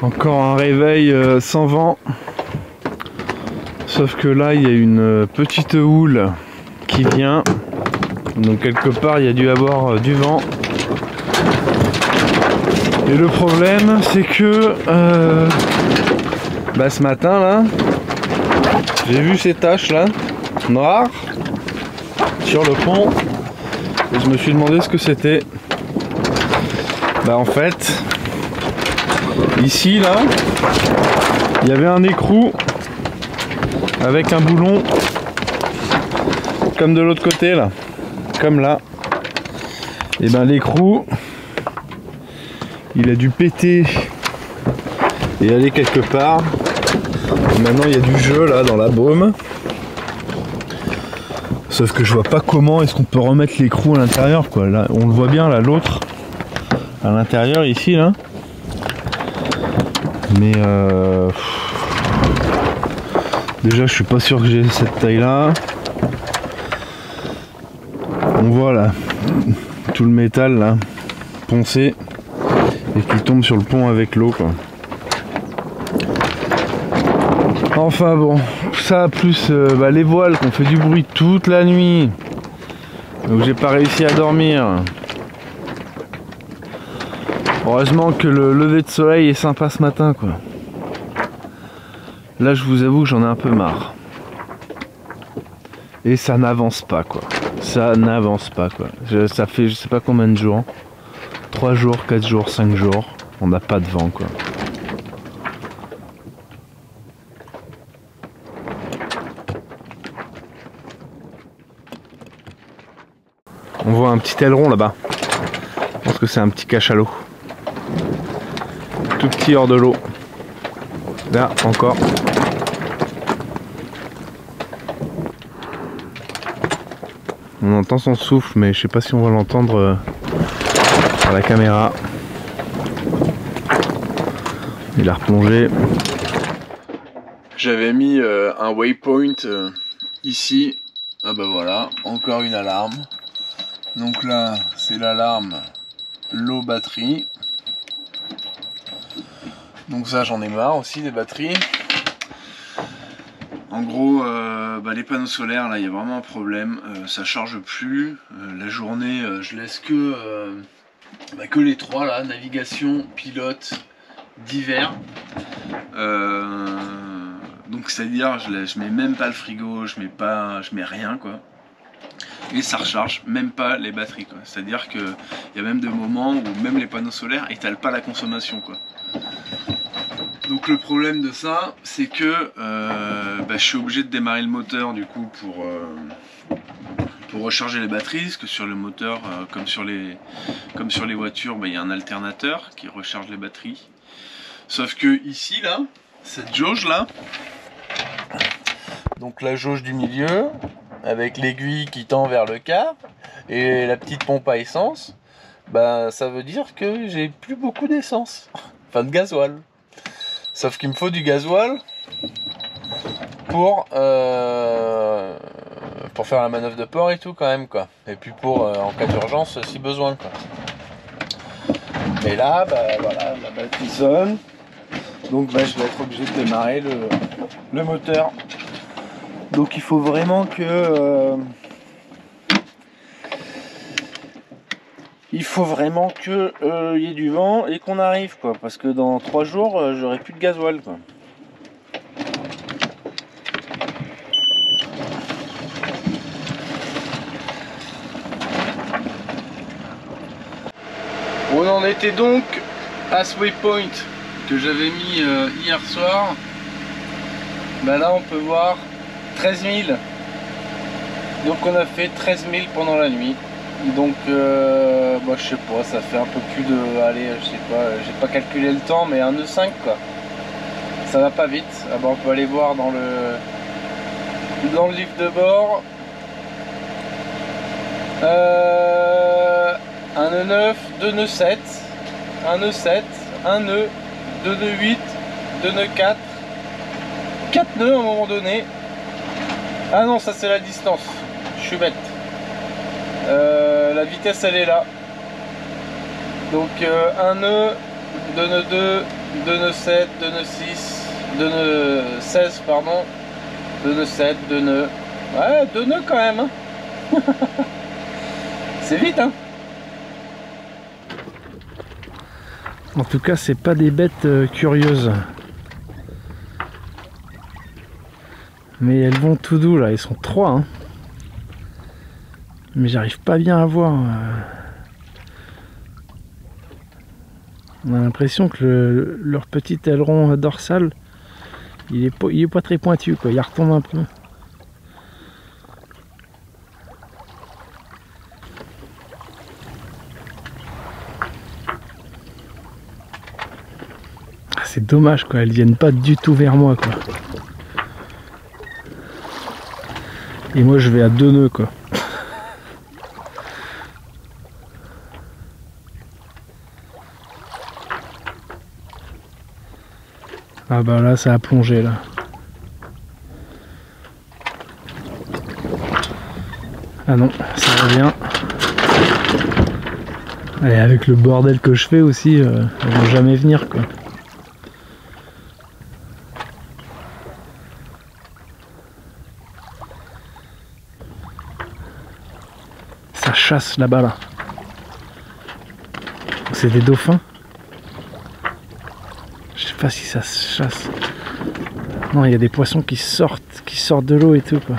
Encore un réveil sans vent. Sauf que là il y a une petite houle qui vient. Donc quelque part il y a dû avoir du vent. Et le problème c'est que ce matin là, j'ai vu ces taches là, noires, sur le pont. Et je me suis demandé ce que c'était. En fait, ici là, il y avait un écrou avec un boulon comme de l'autre côté là, comme là. Et l'écrou, il a dû péter et aller quelque part. Et maintenant il y a du jeu là dans la baume. Sauf que je vois pas comment est-ce qu'on peut remettre l'écrou à l'intérieur quoi. Là, on le voit bien là, l'autre à l'intérieur ici là. Mais déjà je suis pas sûr que j'ai cette taille là. On voit là tout le métal là poncé et qui tombe sur le pont avec l'eau quoi. Enfin bon, ça plus les voiles qui ont fait du bruit toute la nuit, donc j'ai pas réussi à dormir. Heureusement que le lever de soleil est sympa ce matin quoi. Là je vous avoue que j'en ai un peu marre. Et ça n'avance pas quoi. Ça n'avance pas quoi. Ça fait je sais pas combien de jours. 3 jours, 4 jours, 5 jours. On n'a pas de vent quoi. On voit un petit aileron là-bas. Je pense que c'est un petit cachalot. Tout petit hors de l'eau. Là encore. On entend son souffle mais je sais pas si on va l'entendre par la caméra. Il a replongé. J'avais mis un waypoint ici. Ah voilà, encore une alarme. Donc là c'est l'alarme low batterie. Donc ça j'en ai marre aussi des batteries. En gros les panneaux solaires là il y a vraiment un problème, ça charge plus. La journée je laisse que les trois là, navigation, pilote, d'hiver. Donc c'est à dire je mets même pas le frigo, je mets rien quoi. Et ça recharge même pas les batteries quoi. C'est à dire que il y a même des moments où même les panneaux solaires étalent pas la consommation quoi. Donc le problème de ça, c'est que je suis obligé de démarrer le moteur du coup pour recharger les batteries, parce que sur le moteur, comme sur les voitures, il y a un alternateur qui recharge les batteries. Sauf que ici là, cette jauge là, donc la jauge du milieu, avec l'aiguille qui tend vers le quart, et la petite pompe à essence, ça veut dire que j'ai plus beaucoup d'essence, enfin de gasoil. Sauf qu'il me faut du gasoil pour faire la manœuvre de port et tout quand même quoi. Et puis pour en cas d'urgence si besoin quoi. Mais là voilà, la batterie sonne. Donc je vais être obligé de démarrer le moteur. Donc il faut vraiment que il y ait du vent et qu'on arrive quoi, parce que dans 3 jours j'aurai plus de gasoil quoi. On en était donc à ce waypoint que j'avais mis hier soir. Là on peut voir 13 000. Donc on a fait 13 000 pendant la nuit. Donc je sais pas, ça fait un peu plus de, allez, je sais pas, j'ai pas calculé le temps, mais un nœud 5 quoi. Ça va pas vite. On peut aller voir dans le livre de bord. Un nœud 9, 2 nœuds 7, un nœud 7, un nœud, 2 nœuds 8, 2 nœuds 4, 4 nœuds à un moment donné. Ah non, ça c'est la distance, je suis bête. La vitesse elle est là. Donc un nœud 2 nœuds 2, 2 nœuds 7, 2 nœuds 6, 2 nœuds 16 pardon, 2 nœuds 7, 2 nœuds. Ouais, 2 nœuds quand même. Hein. C'est vite hein. En tout cas, c'est pas des bêtes curieuses. Mais elles vont tout doux là, ils sont 3 hein. Mais j'arrive pas bien à voir. On a l'impression que leur petit aileron dorsal, il est pas très pointu quoi, il retombe un peu. C'est dommage quoi, elles viennent pas du tout vers moi quoi. Et moi je vais à 2 nœuds quoi. Ah bah là ça a plongé là. Ah non, ça revient. Et avec le bordel que je fais aussi, elles vont jamais venir quoi. Ça chasse là-bas là. C'est des dauphins. Je sais pas si ça se chasse. Non, il y a des poissons qui sortent de l'eau et tout quoi.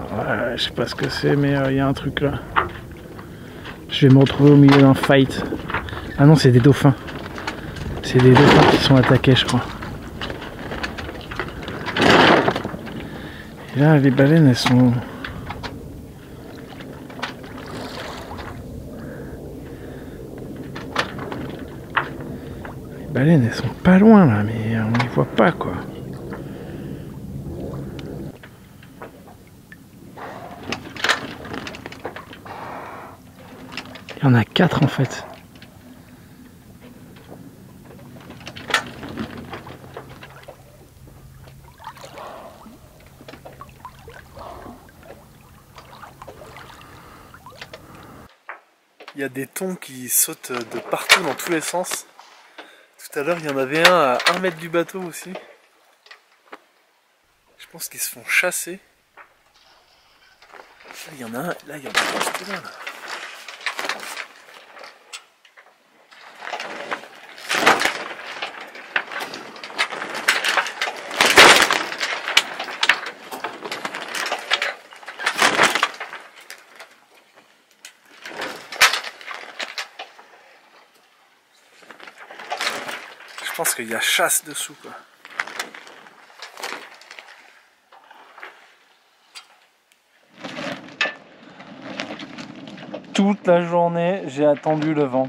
Ouais, je sais pas ce que c'est, mais il y a un truc là. Je vais me retrouver au milieu d'un fight. Ah non, c'est des dauphins. C'est des dauphins qui sont attaqués, je crois. Et là, les baleines, elles sont... Les baleines, elles sont pas loin, là, mais on les voit pas, quoi. Il y en a 4, en fait. Il y a des thons qui sautent de partout dans tous les sens. Tout à l'heure, il y en avait un à 1 mètre du bateau aussi. Je pense qu'ils se font chasser. Là, il y en a un, là, il y en a un juste là. Je pense qu'il y a chasse dessous quoi. Toute la journée j'ai attendu le vent.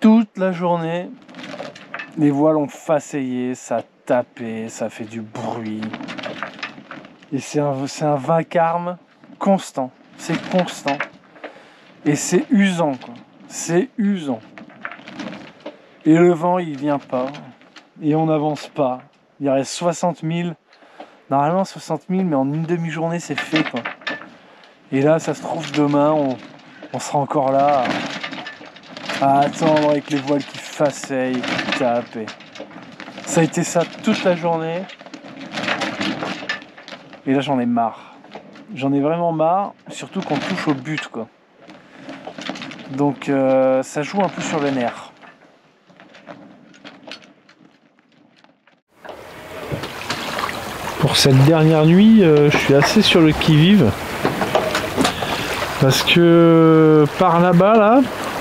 Toute la journée les voiles ont faceillé, ça a tapé, ça fait du bruit. Et c'est un vacarme constant. C'est constant. Et c'est usant quoi. C'est usant. Et le vent il vient pas, et on n'avance pas. Il reste 60 000, normalement 60 000, mais en une demi-journée c'est fait quoi. Et là ça se trouve demain, on sera encore là à attendre avec les voiles qui faceillent, qui tapent. Et... ça a été ça toute la journée. Et là j'en ai marre. J'en ai vraiment marre, surtout qu'on touche au but quoi. Donc ça joue un peu sur les nerfs. Pour cette dernière nuit, je suis assez sur le qui-vive parce que par là-bas, là,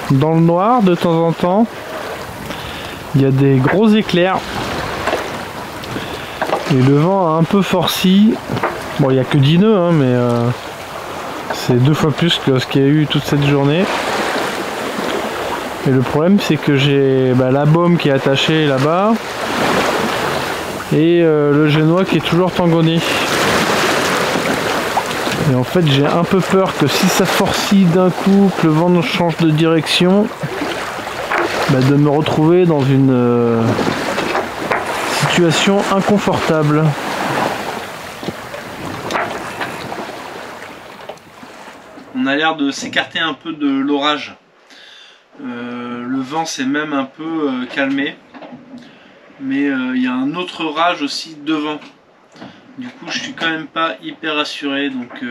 dans le noir, de temps en temps, il y a des gros éclairs et le vent a un peu forci. Bon, il n'y a que 10 nœuds, hein, mais c'est 2 fois plus que ce qu'il y a eu toute cette journée. Et le problème, c'est que j'ai la baume qui est attachée là-bas. Et le génois qui est toujours tangonné. Et en fait j'ai un peu peur que si ça forcit d'un coup, que le vent change de direction, de me retrouver dans une situation inconfortable. on a l'air de s'écarter un peu de l'orage. Le vent s'est même un peu calmé. Mais il y a un autre orage aussi devant. Du coup je suis quand même pas hyper assuré. Donc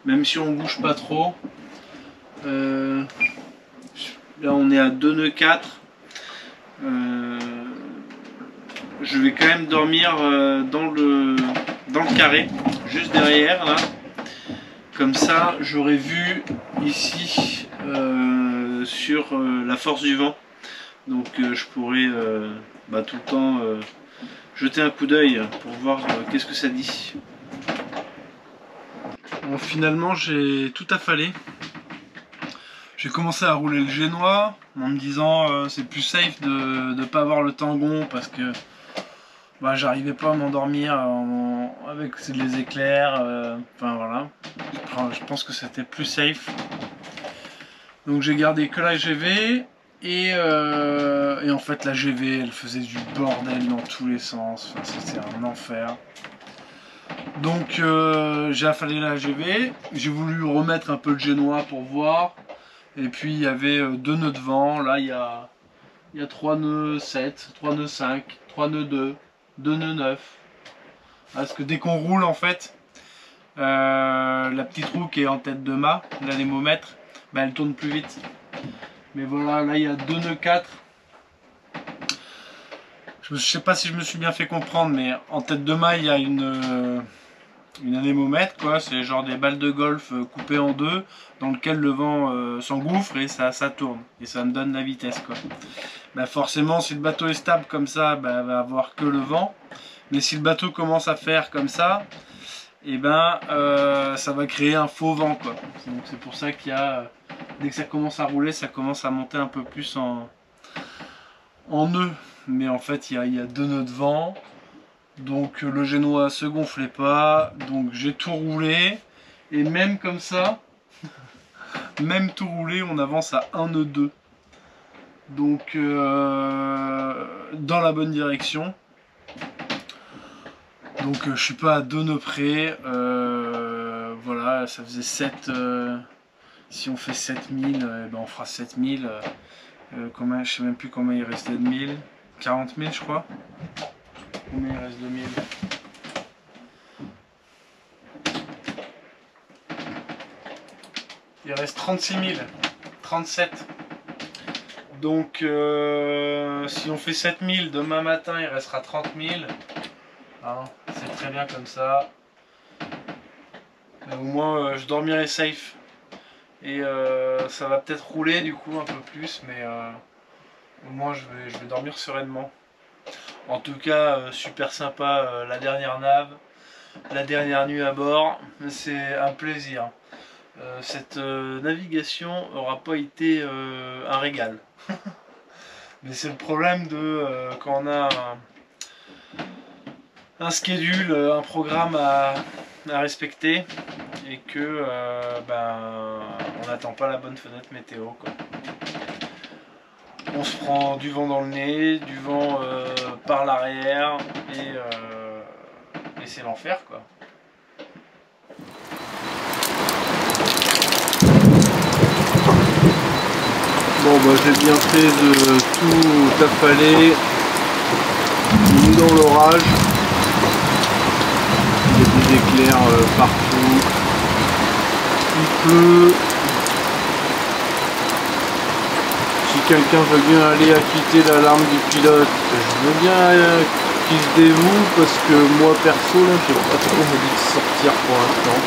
même si on bouge pas trop. Là on est à 2 nœuds 4. Je vais quand même dormir dans le carré, juste derrière là. Comme ça j'aurais vu ici sur la force du vent. Donc je pourrais tout le temps jeter un coup d'œil pour voir qu'est-ce que ça dit. Bon, finalement j'ai tout affalé. J'ai commencé à rouler le génois en me disant c'est plus safe de ne pas avoir le tangon parce que j'arrivais pas à m'endormir avec les éclairs. Enfin voilà, je pense que c'était plus safe. Donc j'ai gardé que la GV et en fait la GV elle faisait du bordel dans tous les sens. Enfin, c'était un enfer. Donc j'ai affalé la GV, j'ai voulu remettre un peu le génois pour voir. Et puis il y avait 2 nœuds de vent, là il y a 3 nœuds 7, 3 nœuds 5, 3 nœuds 2, 2 nœuds 9. Parce que dès qu'on roule en fait, la petite roue qui est en tête de mât, l'anémomètre, elle tourne plus vite. Mais voilà, là il y a 2 nœuds 4. Je sais pas si je me suis bien fait comprendre, mais en tête de mât il y a une anémomètre, quoi. C'est genre des balles de golf coupées en deux, dans lequel le vent s'engouffre et ça tourne. Et ça me donne la vitesse, quoi. Forcément, si le bateau est stable comme ça, elle va avoir que le vent. Mais si le bateau commence à faire comme ça, et ça va créer un faux vent, quoi. Donc c'est pour ça qu'il y a, dès que ça commence à rouler, ça commence à monter un peu plus en nœud. Mais en fait, il y a 2 nœuds de vent. Donc le génois se gonflait pas. Donc j'ai tout roulé. Et même comme ça, même tout roulé, on avance à 1 nœud 2. Donc dans la bonne direction. Donc je suis pas à 2 nœuds près. Voilà, ça faisait 7. Si on fait 7000, on fera 7000. Combien, je sais même plus combien il restait de 1000. 40 000 je crois. Combien il reste de 1000? Il reste 36 000. 37. Donc si on fait 7000 demain matin il restera 30 000. Hein, c'est très bien comme ça. Mais au moins je dormirai safe. Et ça va peut-être rouler du coup un peu plus, mais au moins je vais dormir sereinement. En tout cas super sympa la dernière nave, la dernière nuit à bord, c'est un plaisir. Cette navigation aura pas été un régal. Mais c'est le problème de quand on a un schedule, un programme à respecter et que on n'attend pas la bonne fenêtre météo, quoi. On se prend du vent dans le nez, du vent par l'arrière et c'est l'enfer, quoi. Bon j'ai bien fait de tout affaler, mis dans l'orage. Il y a des éclairs partout. Il pleut. Si quelqu'un veut bien aller acquitter l'alarme du pilote, je veux bien qu'il se dévoue parce que moi perso là j'ai pas trop envie de sortir pour l'instant.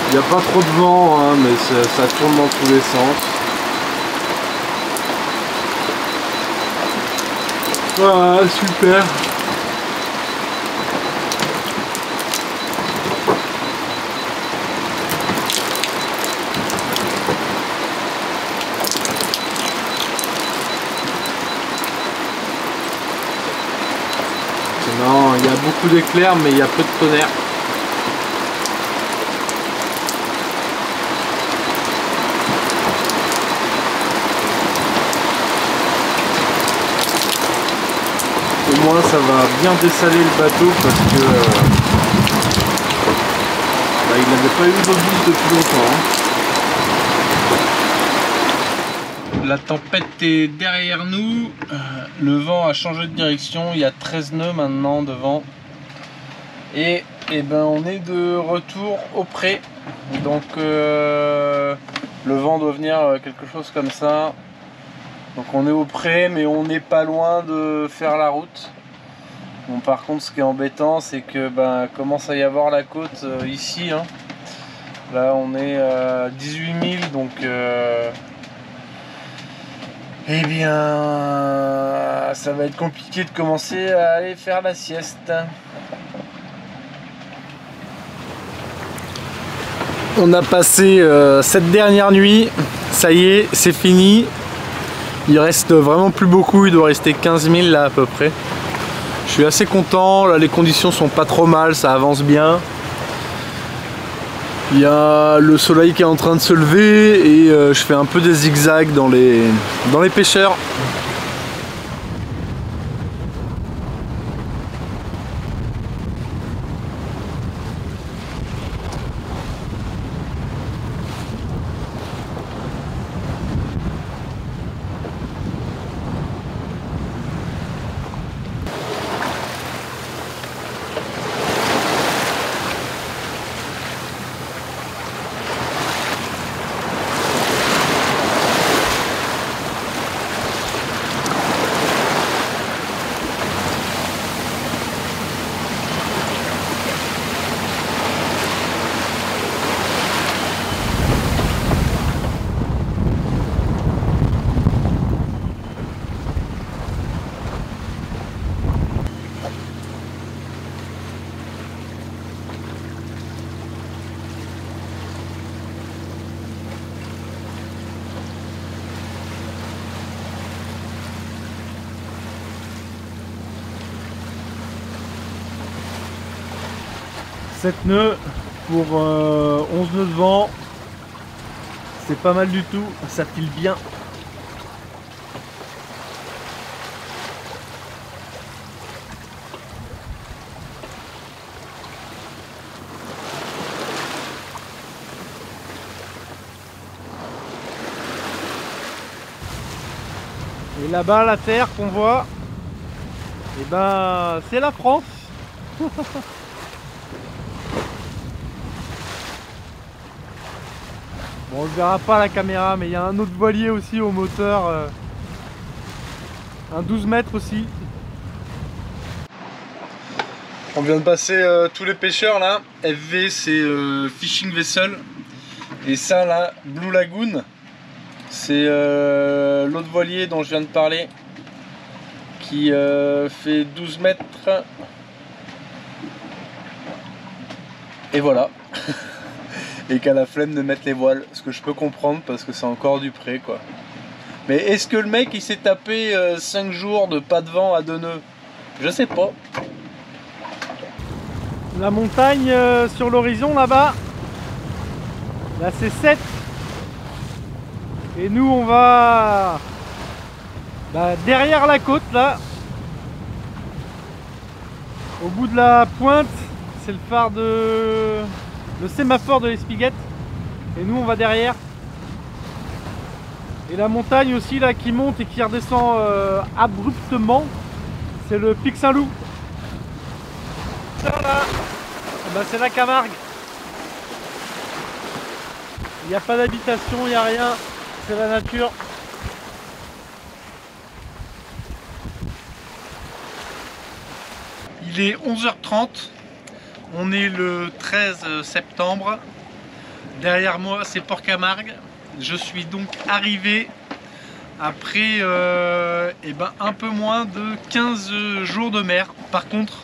Il n'y a pas trop de vent hein, mais ça tourne dans tous les sens. Voilà, super. Non, il y a beaucoup d'éclairs mais il y a peu de tonnerre. Au moins ça va bien dessaler le bateau parce que il n'avait pas eu d'eau douce depuis longtemps. Hein. La tempête est derrière nous. Le vent a changé de direction. Il y a 13 nœuds maintenant devant. Et ben on est de retour au pré. Donc le vent doit venir quelque chose comme ça. Donc on est au pré, mais on n'est pas loin de faire la route. Bon, par contre, ce qui est embêtant, c'est que commence à y avoir la côte ici. Hein. Là, on est à 18 000, donc eh bien, ça va être compliqué de commencer à aller faire la sieste. On a passé cette dernière nuit, ça y est, c'est fini. Il reste vraiment plus beaucoup, il doit rester 15 000 là à peu près. Je suis assez content, là les conditions sont pas trop mal, ça avance bien. Il y a le soleil qui est en train de se lever et je fais un peu des zigzags dans les pêcheurs. Nœuds pour 11 nœuds de vent, c'est pas mal du tout, ça file bien. Et là-bas la terre qu'on voit, et ben c'est la France. Bon, on ne verra pas à la caméra, mais il y a un autre voilier aussi au moteur, un 12 mètres aussi. On vient de passer tous les pêcheurs là. FV c'est Fishing Vessel. Et ça là, Blue Lagoon, c'est l'autre voilier dont je viens de parler, qui fait 12 mètres. Et voilà. Et qu'à la flemme de mettre les voiles, ce que je peux comprendre parce que c'est encore du près quoi. Mais est-ce que le mec il s'est tapé 5 jours de pas de vent à 2 nœuds? Je sais pas. La montagne sur l'horizon là-bas, là c'est 7. Et nous on va derrière la côte là. Au bout de la pointe, c'est le phare de... le sémaphore de l'Espiguette, et nous on va derrière. Et la montagne aussi là qui monte et qui redescend abruptement, c'est le Pic Saint-Loup. Ça là, c'est la Camargue. Il n'y a pas d'habitation, il n'y a rien, c'est la nature. Il est 11h30. On est le 13 septembre, derrière moi c'est Port-Camargue. Je suis donc arrivé après un peu moins de 15 jours de mer. Par contre,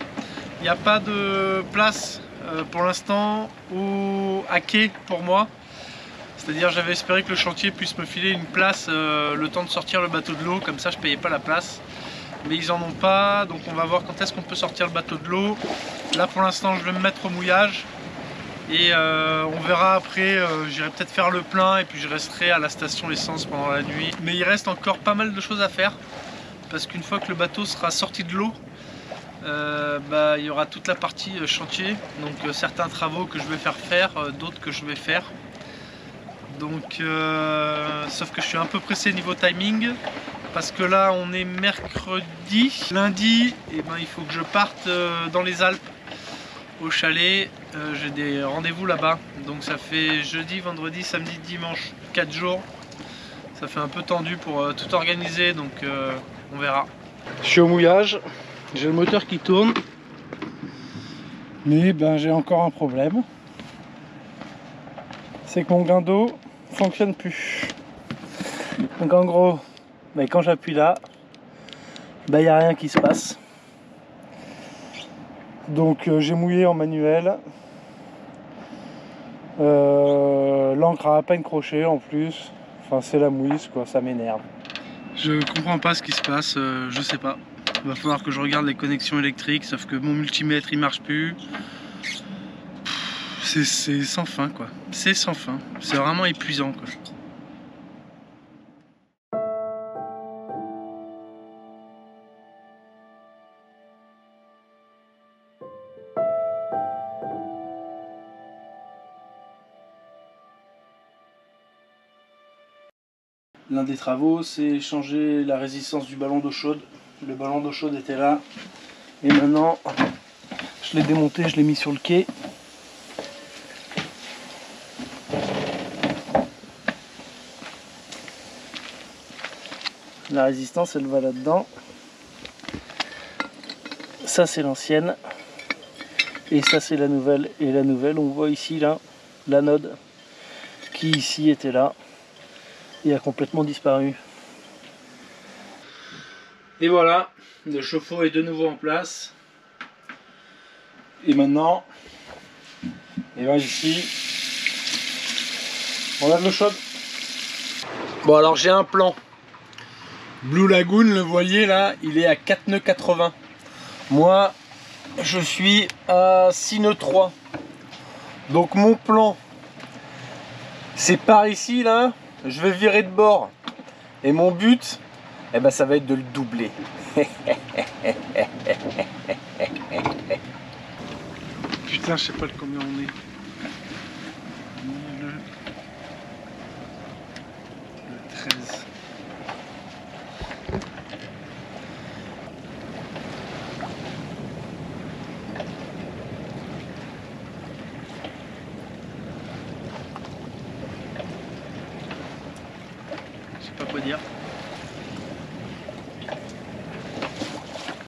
il n'y a pas de place pour l'instant à quai pour moi. C'est-à-dire j'avais espéré que le chantier puisse me filer une place le temps de sortir le bateau de l'eau, comme ça je payais pas la place. Mais ils en ont pas, donc on va voir quand est-ce qu'on peut sortir le bateau de l'eau. Là pour l'instant je vais me mettre au mouillage et on verra après, j'irai peut-être faire le plein et puis je resterai à la station essence pendant la nuit. Mais il reste encore pas mal de choses à faire parce qu'une fois que le bateau sera sorti de l'eau, il y aura toute la partie chantier, donc certains travaux que je vais faire, d'autres que je vais faire. Donc sauf que je suis un peu pressé niveau timing parce que là on est mercredi. Lundi, il faut que je parte dans les Alpes au chalet. J'ai des rendez-vous là-bas, donc ça fait jeudi, vendredi, samedi, dimanche, 4 jours. Ça fait un peu tendu pour tout organiser, donc on verra. Je suis au mouillage, j'ai le moteur qui tourne, mais j'ai encore un problème. C'est que mon gain d'eau fonctionne plus. Donc en gros, quand j'appuie là, il n'y a rien qui se passe. Donc j'ai mouillé en manuel. L'encre a à peine croché en plus. Enfin c'est la mouise quoi, ça m'énerve. Je comprends pas ce qui se passe, je sais pas. Il va falloir que je regarde les connexions électriques, sauf que mon multimètre il marche plus. C'est sans fin quoi. C'est sans fin. C'est vraiment épuisant quoi. L'un des travaux, c'est changer la résistance du ballon d'eau chaude. Le ballon d'eau chaude était là. Et maintenant, je l'ai démonté, je l'ai mis sur le quai. La résistance, elle va là-dedans. Ça, c'est l'ancienne. Et ça, c'est la nouvelle. Et la nouvelle, on voit ici, là, l'anode qui ici était là. Et a complètement disparu. Et voilà, le chauffe-eau est de nouveau en place. Et maintenant, ici, on a de l'eau chaude. Bon alors j'ai un plan. Blue Lagoon, le voilier là, il est à 4 nœuds 80. Moi, je suis à 6 nœuds 3. Donc mon plan, c'est par ici là. Je vais virer de bord et mon but, ça va être de le doubler. Putain, je sais pas de combien on est. Le 13. Je sais pas quoi dire.